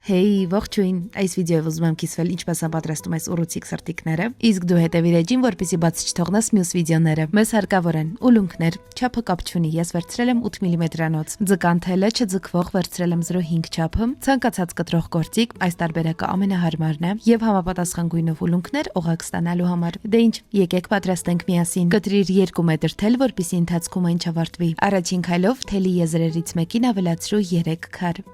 Hey, ողջույն։ Այս վիդեոյով ուզում եմ կիսվել ինչպես են պատրաստում այս ուռուցիկ սրտիկները, իսկ դու հետևիր էջին, որպեսզի բաց չթողնես մյուս վիդեոները։ Մեզ հարկավոր են ուլունքներ, չափը կապ չունի, ես վերցրել եմ 8 մմ-անոց, ձկան թելը չձգվող վերցրել եմ 0.5 չափը, ցանկացած կտրող գործիք, այս տարբերակը ամենահարմարն է, եւ համապատասխան գույնով ուլունքներ օղակ ստանալու համար։ Դե ինչ, եկեք պատրաստենք միասին։ Կտրիր 2 մետր թել, որպեսզի ընթացքում այն չավարտվի։ Առաջին քայլով թելի եզրերից մեկին ավելացրու 3 քար։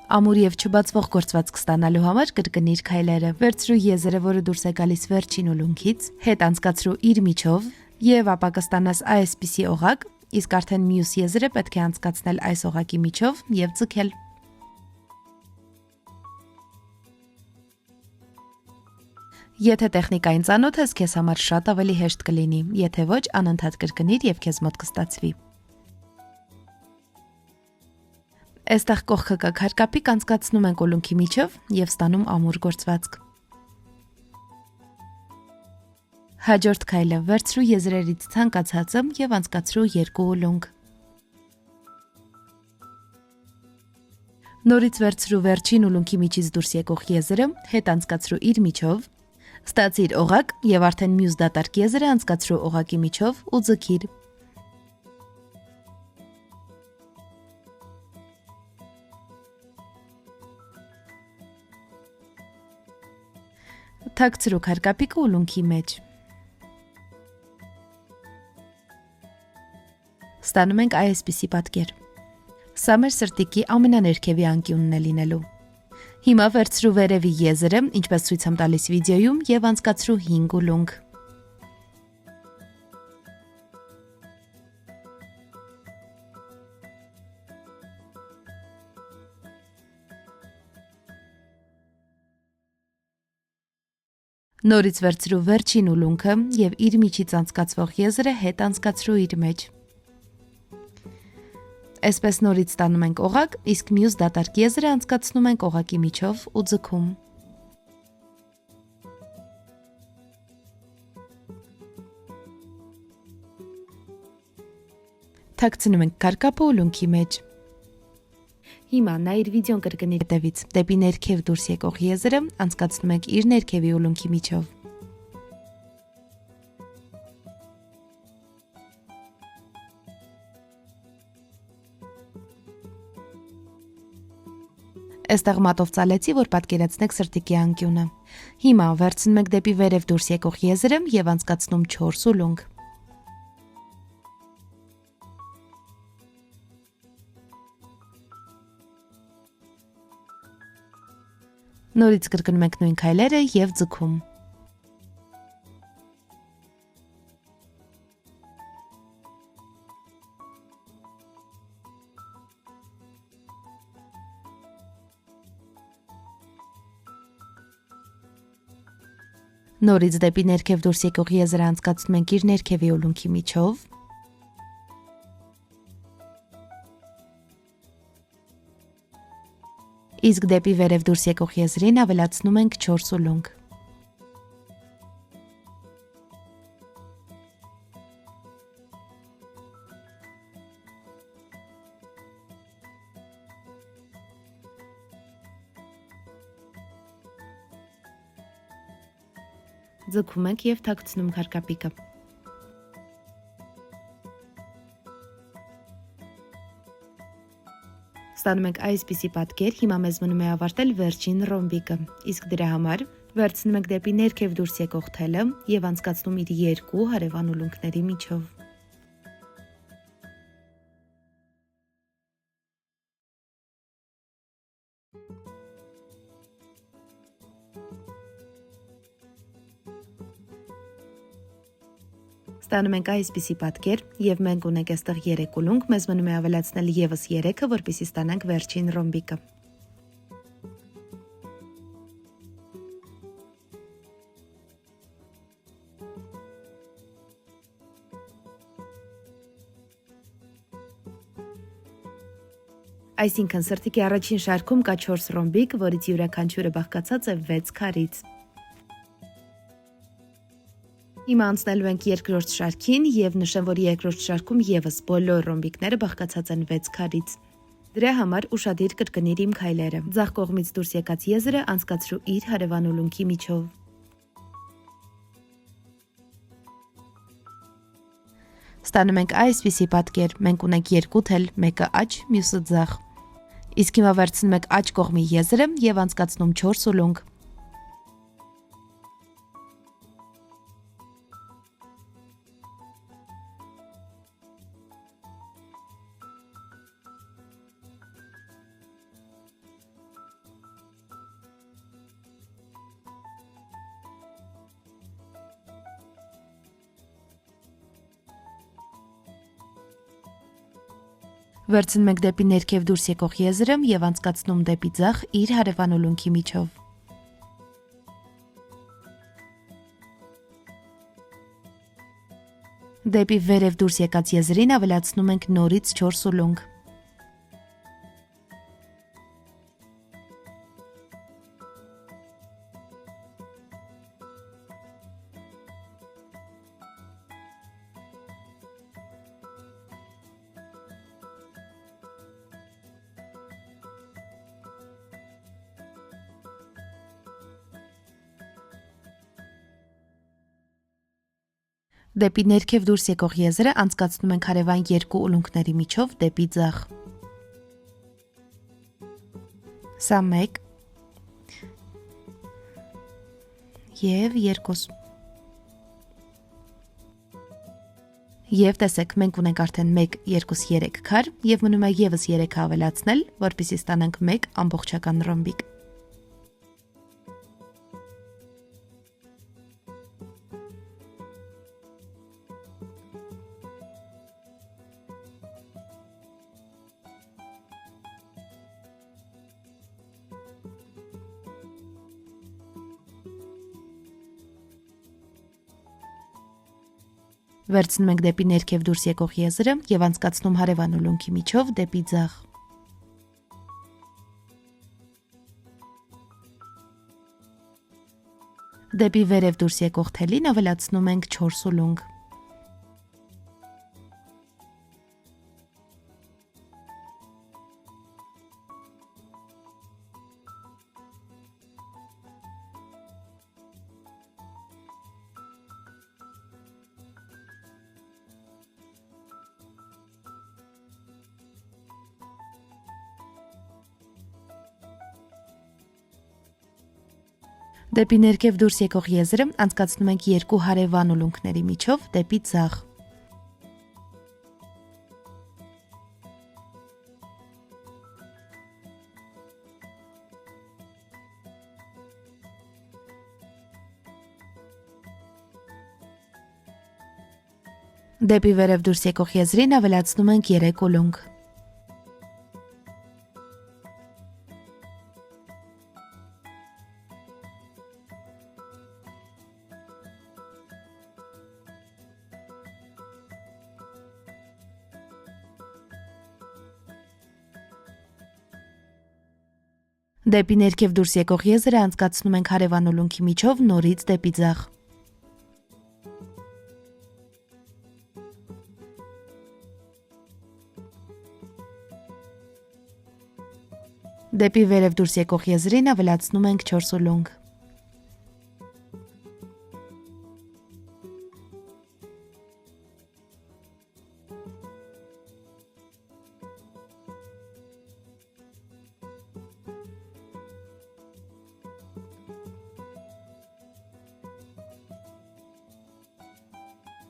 Ամուր եւ չբացվող գործվածք ստանալու համար կրկնիր քայլերը։ Վերցրու եզրը, որը դուրս է գալիս վերջին ուլունքից, հետ անցկացրու իր միջով եւ ապա կստանաս այսպիսի օղակ, իսկ արդեն մյուս եզրը պետք է անցկացնել այս օղակի միջով եւ ձգել։ Եթե տեխնիկային ծանոթ ես, քեզ համար շատ ավելի հեշտ կլինի, եթե ոչ, անընդհատ կրկնիր եւ քեզ մոտ կստացվի։ Այստեղ կողքը կա քարկապիկ անցկացնում ենք ուլունքի միջով եւ ստանում ամուր գործվածք։ Հաջորդ քայլը վերցրու եզրերից ցանկացածը եւ անցկացրու 2 ուլունք։ Նորից վերցրու վերջին ուլունքի միջից դուրս եկող եզրը, հետ անցկացրու իր միջով, ստացիր օղակ եւ արդեն մյուս դատարկ եզրը անցկացրու օղակի միջով ու ձգիր։ Թաքցրու քարկապիկը ուլունքի մեջ։ Ստանում ենք այսպիսի պատկեր։ Սա մեր սրտիկի ամենաներքևի անկյունն է լինելու։ Հիմա վերցրու վերևի եզրը, ինչպես ցույց եմ տալիս վիդեոյում, եւ անցկացրու 5 ուլունք։ Նորից վերցրու վերջին ուլունքը եւ իր միջից անցկացվող եզրը հետ անցկացրու իր մեջ։ Այսպես նորից ստանում ենք օղակ, իսկ մյուս դատարկ եզրը անցկացնում ենք օղակի միջով ու ձգում։ Թաքցնում ենք քարկապը ուլունքի մեջ։ Հիմա նայիր վիդեոն կրկնի հետևից, դեպի ներքև դուրս եկող եզրը անցկացնում ենք իր ներքևի ուլունքի միջով։ Այստեղ մատով ծալեցի, որ պատկերացնեք սրտիկի անկյունը։ Հիմա վերցնում ենք դեպի վերև դուրս եկող եզրը եւ անցկացնում 4 ուլունք։ Նորից կրկնում ենք նույն քայլերը եւ ձգում։ Նորից դեպի ներքև դուրս եկող եզրը անցկացնում ենք իր ներքևի ուլունքի միջով։ Իսկ դեպի վերև դուրս եկող եզրին ավելացնում ենք 4 ուլունք։ Ձգում ենք եւ թաքցնում քարկապիկը։ Ստանում ենք այսպիսի պատկեր, հիմա մեզ մնում է ավարտել վերջին ռոմբիկը, իսկ դրա համար վերցնում ենք դեպի ներքև դուրս եկող թելը եւ անցկացնում իր 2 հարևան ուլունքների միջով։ Ստանում ենք այսպիսի պատկեր եւ մենք ունենք այստեղ 3 ուլունք, մեզ մնում է ավելացնել եւս 3-ը, որպեսզի ստանանք վերջին ռոմբիկը։ Այսինքն սրտիկի առաջին շարքում կա 4 ռոմբիկ, որից յուրաքանչյուրը բաղկացած է 6 քարից։ Հիմա անցնելու ենք երկրորդ շարքին եւ նշեմ, որ երկրորդ շարքում եւս բոլոր ռոմբիկները բաղկացած են 6 քարից։ Դրա համար ուշադիր կրկնիր իմ քայլերը։ Ձախ կողմից դուրս եկած եզրը անցկացրու իր հարևան ուլունքի միջով։ Ստանում ենք այսպիսի պատկեր, մենք ունենք երկու թել, մեկը աջ, մյուսը ձախ։ Իսկ հիմա վերցնում եք աջ կողմի եզրը եւ անցկացնում 4 ուլունք։ Վերցնում ենք դեպի ներքև դուրս եկող եզրը եւ անցկացնում դեպի ձախ իր հարևան ուլունքի միջով։ Դեպի վերև դուրս եկած եզրին ավելացնում ենք նորից 4 ուլունք։ Դեպի ներքև դուրս եկող եզրը անցկացնում ենք հարևան երկու ուլունքների միջով դեպի ձախ։ Սա 1 եւ 2։ Եվ տեսեք, մենք ունենք արդեն 1, 2, 3 քար եւ մնում է եւս 3 ավելացնել, որպեսզի ստանանք 1 ամբողջական ռոմբիկ։ Վերցնում ենք դեպի ներքև դուրս եկող եզրը եւ անցկացնում հարևան ուլունքի միջով դեպի ձախ։ Դեպի վերև դուրս եկող թելին ավելացնում ենք 4 ուլունք։ Դեպի ներքև դուրս եկող եզրը անցկացնում ենք երկու հարևան ուլունքների միջով դեպի ձախ։ Դեպի վերև դուրս եկող եզրին ավելացնում ենք 3 ուլունք։ Դեպի ներքև դուրս եկող եզրը անցկացնում ենք հարևան ուլունքի միջով նորից դեպի ձախ։ Դեպի վերև դուրս եկող եզրին ավելացնում ենք 4 ուլունք։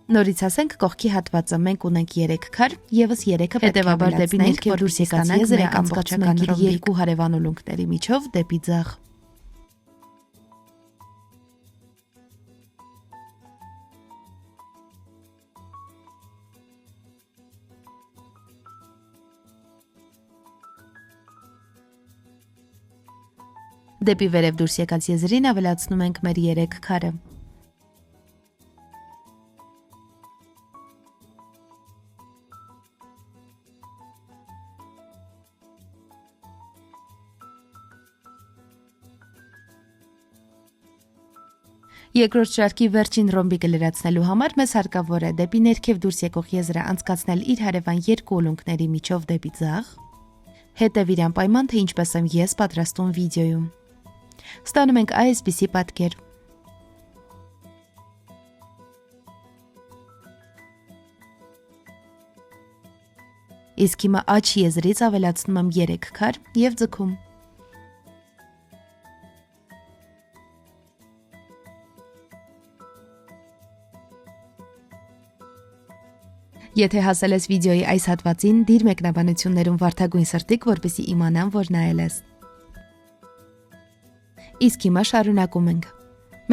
Նորից ասենք կողքի հատվածը մենք ունենք 3 քար, եւս 3-ը հետեւաբար դեպի ներքև դուրս եկած եզրը անցկացնում ենք երկու հարևան ուլունքների միջով դեպի ձախ։ Դեպի վերև դուրս եկած եզրին ավելացնում ենք մեր 3 քարը։ Երկրորդ շարքի վերջին ռոմբիկը լրացնելու համար մեզ հարկավոր է դեպի ներքև դուրս եկող եզրը անցկացնել իր հարևան երկու ուլունքների միջով դեպի ձախ։ Հետևիր անպայման, թե ինչպես եմ ես պատրաստում վիդեոյում։ Ստանում ենք այսպիսի պատկեր։ Իսկ հիմա աջ եզրից ավելացնում եմ 3 քար և ձգում։ Եթե հասել ես վիդեոյի այս հատվածին, դիր մեկնաբանություններում վարդագույն սրտիկ, որպեսզի իմանամ, որ նայել ես։ Իսկ հիմա շարունակում ենք։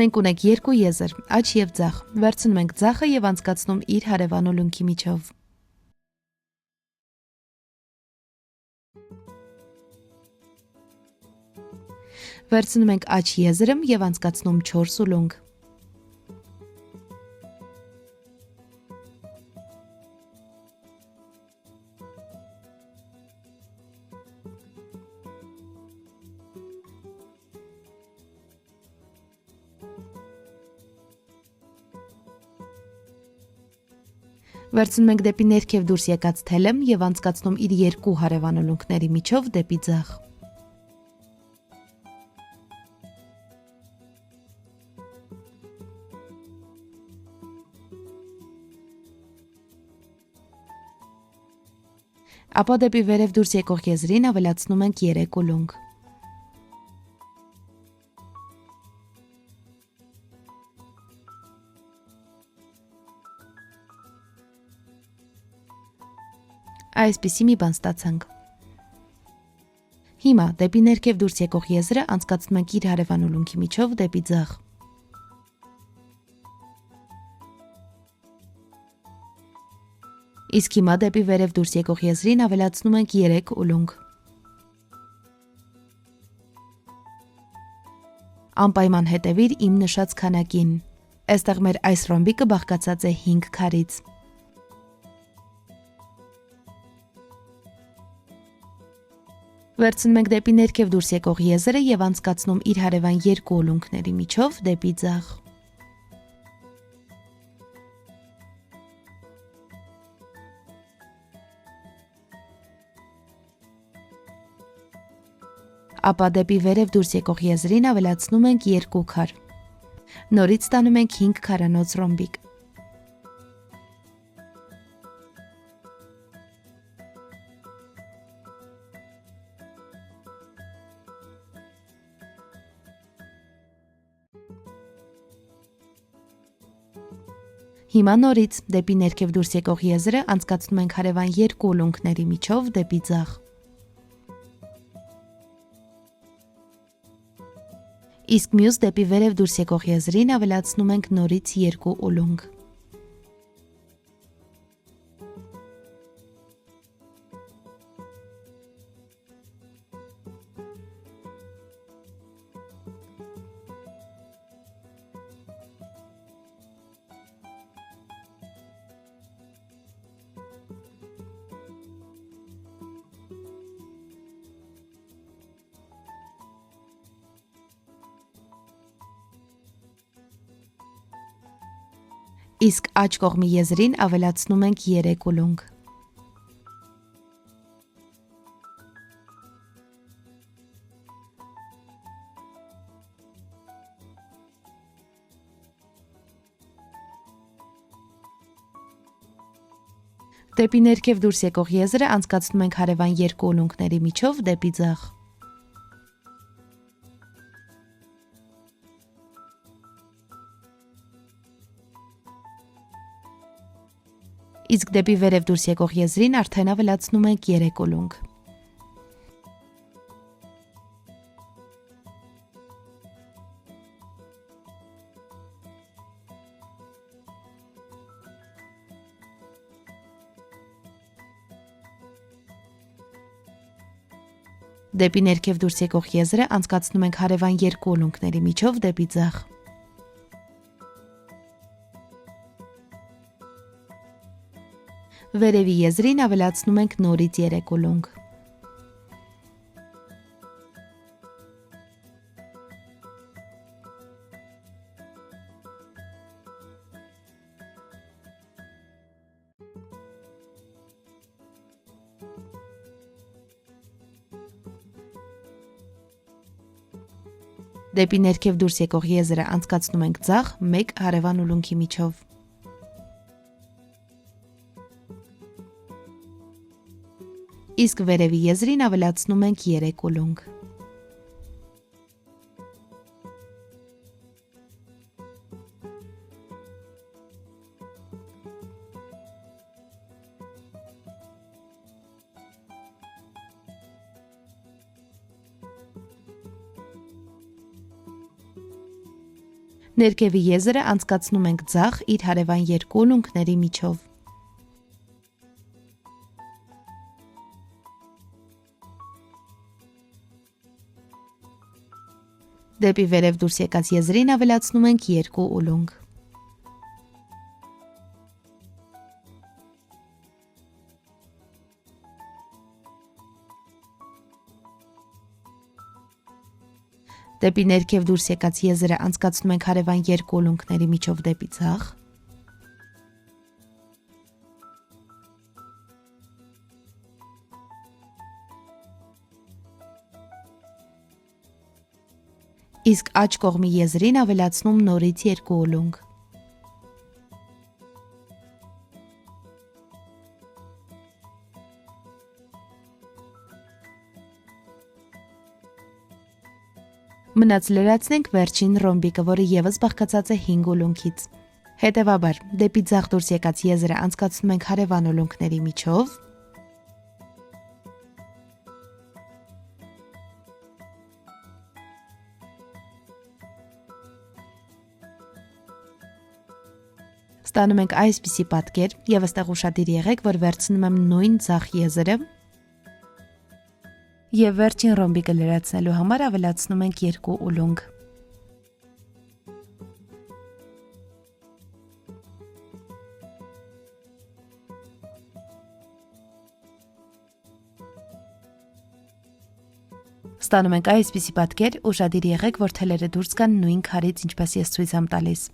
Մենք ունենք երկու եզր, աջ և ձախ, վերցնում ենք ձախը և անցկացնում իր հարևան ուլունքի միջով։ Վերցնում ենք աջ եզրը և անցկացնում 4 ուլունք։ Վերցնում ենք դեպի ներքև դուրս եկած թելը և անցկացնում իր երկու հարևան ուլունքների միջով դեպի ձախ։ Ապա դեպի վերև դուրս եկող եզրին ավելացնում ենք 3 ուլունք։ Այսպիսի մի բան ստացանք։ Հիմա դեպի ներքև դուրս եկող եզրը անցկացնում ենք իր հարևան ուլունքի միջով դեպի ձախ։ Իսկ հիմա դեպի վերև դուրս եկող եզրին ավելացնում ենք 3 ուլունք։ Անպայման հետևիր իմ նշած քանակին։ Այստեղ մեր այս ռոմբիկը բաղկացած է 5 քարից։ Վերցնում ենք դեպի ներքև դուրս եկող եզրը և անցկացնում իր հարևան երկու ուլունքների միջով դեպի ձախ։ Ապա դեպի վերև դուրս եկող եզրին ավելացնում ենք 2 քար։ Նորից ստանում ենք 5 քարանոց ռոմբիկ։ Հիմա նորից դեպի ներքև դուրս եկող եզրը անցկացնում ենք հարևան երկու ուլունքների միջով դեպի ձախ։ Իսկ մյուս դեպի վերև դուրս եկող եզրին ավելացնում ենք նորից 2 ուլունք։ Իսկ աջ կողմի եզրին ավելացնում ենք 3 ուլունք։ Դեպի ներքև դուրս եկող եզրը անցկացնում ենք հարևան երկու ուլունքների միջով դեպի ձախ։ Իսկ դեպի վերև դուրս եկող եզրին արդեն ավելացնում ենք 3 ուլունք։ Դեպի ներքև դուրս եկող եզրը անցկացնում ենք հարևան երկու ուլունքների միջով դեպի ձախ։ Վերևի եզրին ավելացնում ենք նորից 3 ուլունք։ Դեպի ներքև դուրս եկող եզրը անցկացնում ենք ձախ մեկ հարևան ուլունքի միջով։ Իսկ վերևի եզրին ավելացնում ենք 3 ուլունք։ Ներքևի եզրը անցկացնում ենք ձախ իր հարևան 2 ուլունքների միջով։ Դեպի վերև դուրս եկած եզրին ավելացնում ենք 2 ուլունք։ Դեպի ներքև դուրս եկած եզրը անցկացնում ենք հարևան 2 ուլունքների միջով դեպի ձախ։ Իսկ աջ կողմի եզրին ավելացնում նորից 2 ուլունք։ Մնաց լրացնենք վերջին ռոմբիկը, որը ևս բաղկացած է 5 ուլունքից։ Հետևաբար, դեպի ձախ դուրս եկած եզրը անցկացնում ենք հարևան ուլունքների միջով։ Ստանում ենք այսպիսի պատկեր, եւ այստեղ ուշադիր եղեք, որ վերցնում եմ նույն ձախ եզրը եւ վերջին ռոմբիկը լրացնելու համար ավելացնում ենք 2 ուլունք։ Ստանում ենք այսպիսի պատկեր, ուշադիր եղեք, որ թելերը դուրս գան նույն քարից, ինչպես ես ցույց եմ տալիս։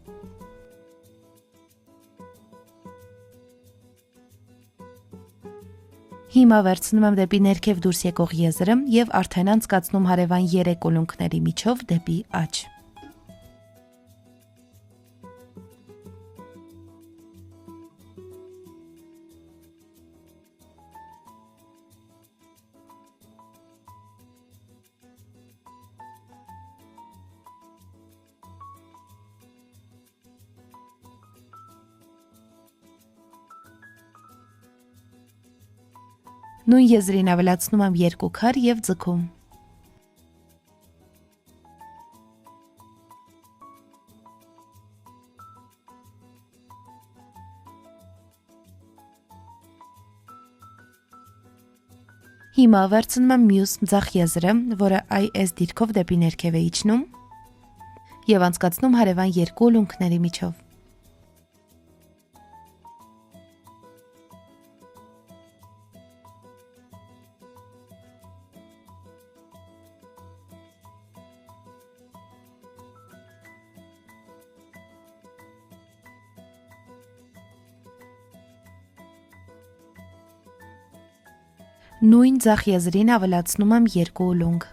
Հիմա վերցնում եմ դեպի ներքև դուրս եկող եզրը եւ արդեն անցկացնում հարևան 3 ուլունքների միջով դեպի աջ։ Նույն եզրին ավելացնում եմ 2 քար եւ ձգում։ Հիմա վերցնում եմ մյուս ձախ եզրը, որը այս դիրքով դեպի ներքև է իջնում եւ անցկացնում հարևան 2 ուլունքների միջով։ Նույն ձախ եզրին ավելացնում եմ 2 ուլունք։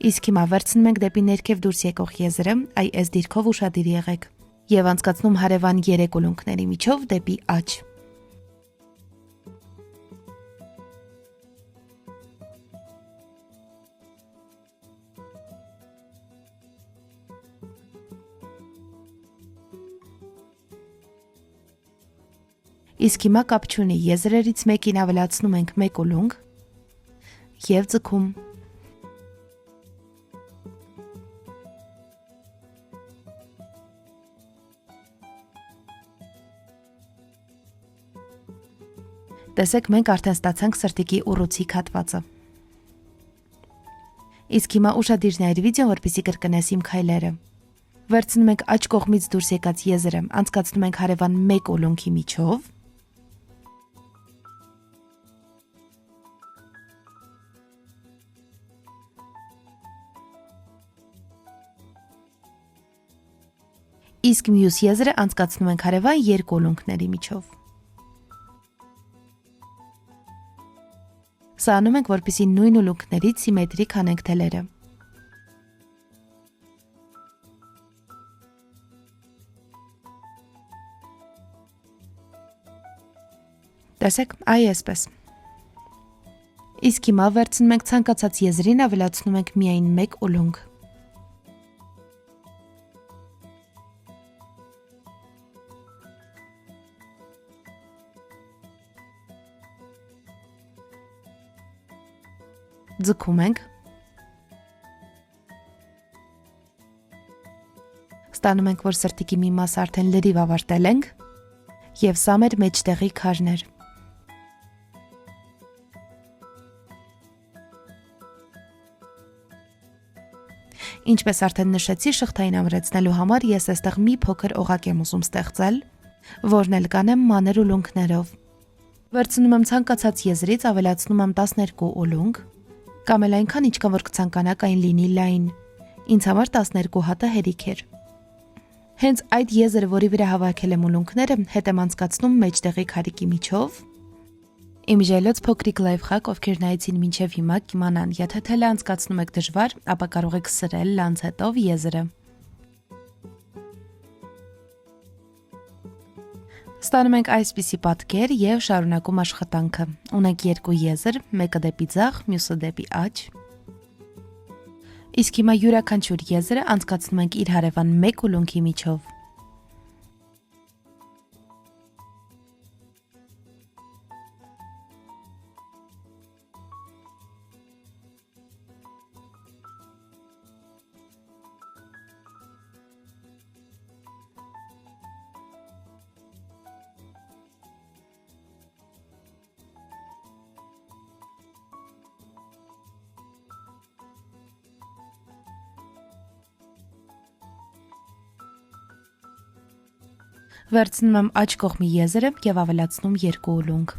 Իսկ հիմա վերցնում ենք դեպի ներքև դուրս եկող եզրը, այս դիրքով ուշադիր եղեք, եւ անցկացնում հարևան 3 ուլունքների միջով դեպի աջ։ Իսկ հիմա կապ չունի, եզրերից մեկին ավելացնում ենք 1 ուլունք եւ ձգում։ Տեսեք, մենք արդեն ստացանք սրտիկի ուռուցիկ հատվածը։ Իսկ հիմա ուշադիր նայիր վիդեոն, որպեսզի կրկնես իմ քայլերը։ Վերցնում ենք աջ կողմից դուրս եկած եզրը, անցկացնում ենք հարևան 1 ուլունքի միջով։ Իսկ մյուս եզրը անցկացնում ենք հարևան երկու ուլունքների միջով։ Սա անում ենք, որպեսզի նույն ուլունքներից սիմետրիկ հանենք թելերը։ Տեսեք, այսպես։ Իսկ հիմա վերցնում ենք ցանկացած եզրին, ավելացնում ենք միայն մեկ ուլունք։ Ձգում ենք։ Ստանում ենք, որ սրտիկի մի մասը արդեն լրիվ ավարտել ենք, եւ սա մեր մեջտեղի քարն էր։ Ինչպես արդեն նշեցի, շղթային ամրացնելու համար ես այստեղ մի փոքր օղակ եմ ուզում ստեղծել, որն էլ կանեմ մանր ուլունքներով։ Վերցնում եմ ցանկացած եզրից, ավելացնում եմ 12 ուլունք, կամ էլ այնքան ինչքան որ կցանկանաք այն լինի լայն։ Ինձ համար 12 հատը հերիք էր։ Հենց այդ եզրը, որի վրա հավաքել եմ ուլունքները, հետ եմ անցկացնում մեջտեղի քարիկի միջով։ Իմ ժելոց փոքրիկ լայֆխակ, ովքեր նայեցին մինչև հիմա, կիմանան, եթե թելը անցկացնում եք դժվար, ապա կարող եք սրել լանցետով եզրը։ Ստանում ենք այսպիսի պատկեր եւ շարունակում աշխատանքը։ Ունենք երկու եզր, մեկը դեպի ձախ, մյուսը դեպի աջ։ Իսկ հիմա յուրաքանչյուր եզրը անցկացնում ենք իր հարևան մեկ ուլունքի միջով։ Վերցնում եմ աջ կողմի եզրը եւ ավելացնում երկու ուլունք։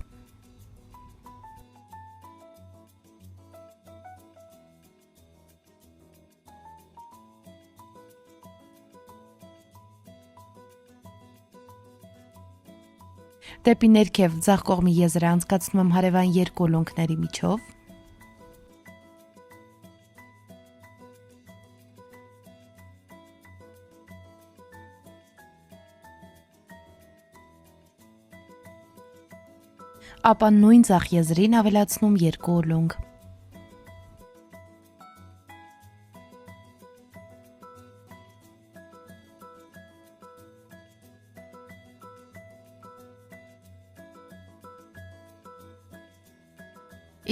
Դեպի ներքև ձախ կողմի եզրը անցկացնում եմ հարևան երկու ուլունքների միջով։ Ապա նույն ձախ եզրին ավելացնում երկու ուլունք։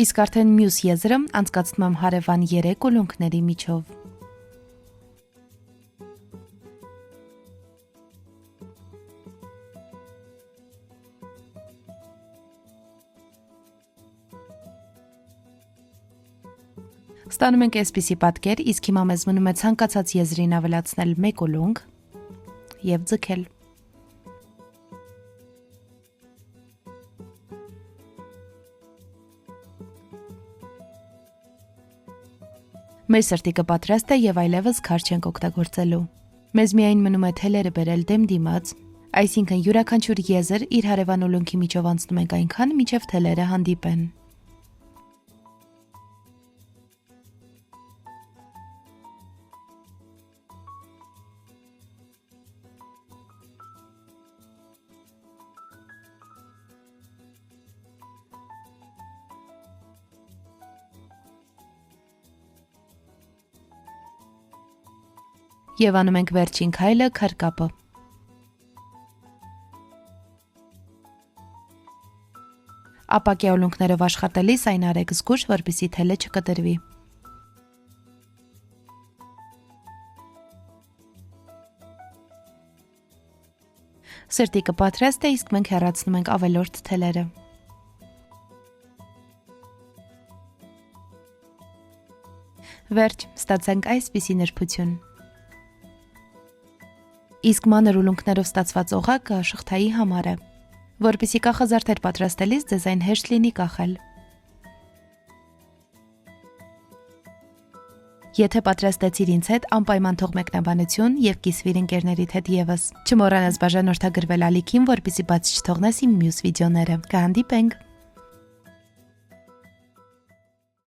Իսկ արդեն մյուս եզրը անցկացնում եմ հարևան 3 ուլունքների միջով։ Ստանում ենք այսպիսի պատկեր, իսկ հիմա մեզ մնում է ցանկացած եզրին ավելացնել մեկ ուլունք եւ ձգել։ Մեր սրտիկը պատրաստ է եւ այլևս քար չենք օգտագործելու։ Մեզ միայն մնում է թելերը բերել դեմ դիմաց, այսինքն յուրաքանչյուր եզր իր հարևան ուլունքի միջով անցնում ենք այնքան, մինչև թելերը հանդիպեն։ Եվ անում ենք վերջին քայլը քարկապը։ Ապակյա ուլունքներով աշխատելիս այն արեք զգուշ, որպեսզի թելը չկտրվի։ Սրտիկը պատրաստ է, իսկ մենք հեռացնում ենք ավելորդ թելերը։ Վերջ, ստացանք այսպիսի նրբություն։ Իսկ մանր ուլունքներով ստացված օղակը շղթայի համար է, որպեսզի կախազարդեր պատրաստելիս ձեզ այն հեշտ լինի կախել։ Եթե պատրաստեցիր ինձ հետ, անպայման թող մեկնաբանություն եւ կիսվիր ընկերներիդ հետ եւս։ Չմոռանաս բաժանորդագրվել ալիքին, որպեսզի բաց չթողնես իմ մյուս վիդեոները։ Կհանդիպենք։